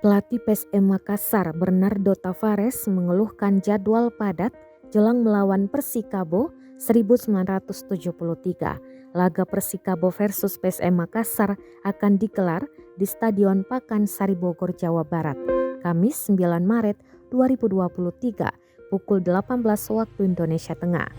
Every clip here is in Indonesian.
Pelatih PSM Makassar Bernardo Tavares mengeluhkan jadwal padat jelang melawan Persikabo 1973. Laga Persikabo versus PSM Makassar akan digelar di Stadion Pakansari Bogor, Jawa Barat, Kamis 9 Maret 2023 pukul 18 waktu Indonesia Tengah.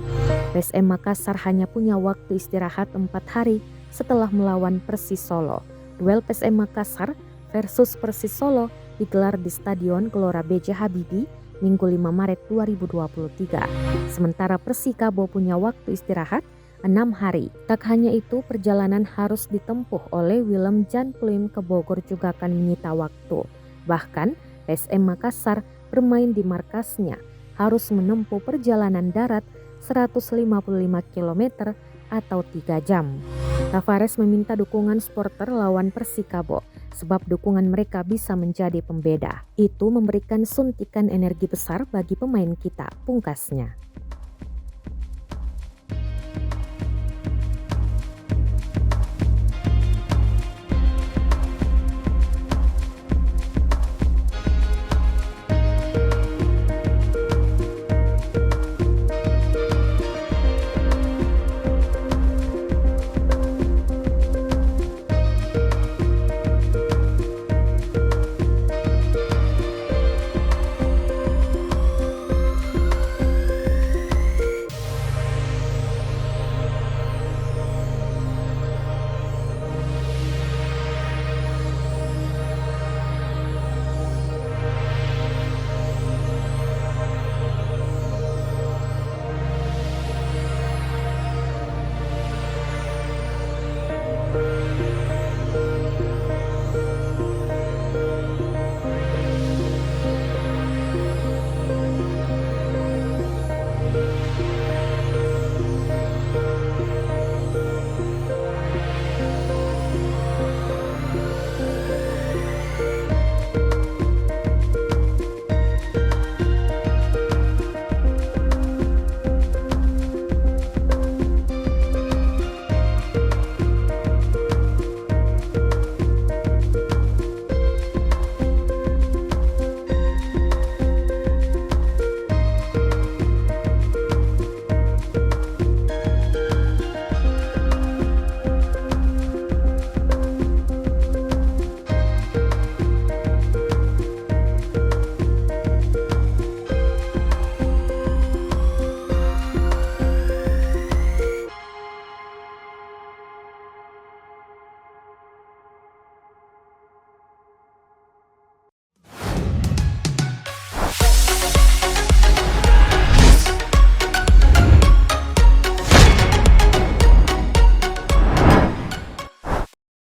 PSM Makassar hanya punya waktu istirahat 4 hari setelah melawan Persis Solo. Duel PSM Makassar versus Persis Solo digelar di Stadion Gelora B.J. Habibie Minggu 5 Maret 2023. Sementara Persikabo punya waktu istirahat 6 hari. Tak hanya itu, perjalanan harus ditempuh oleh Willem Jan Pluim ke Bogor juga akan menyita waktu. Bahkan PSM Makassar bermain di markasnya harus menempuh perjalanan darat 155 km atau 3 jam. Tavares meminta dukungan supporter lawan Persikabo sebab dukungan mereka bisa menjadi pembeda. Itu memberikan suntikan energi besar bagi pemain kita, pungkasnya.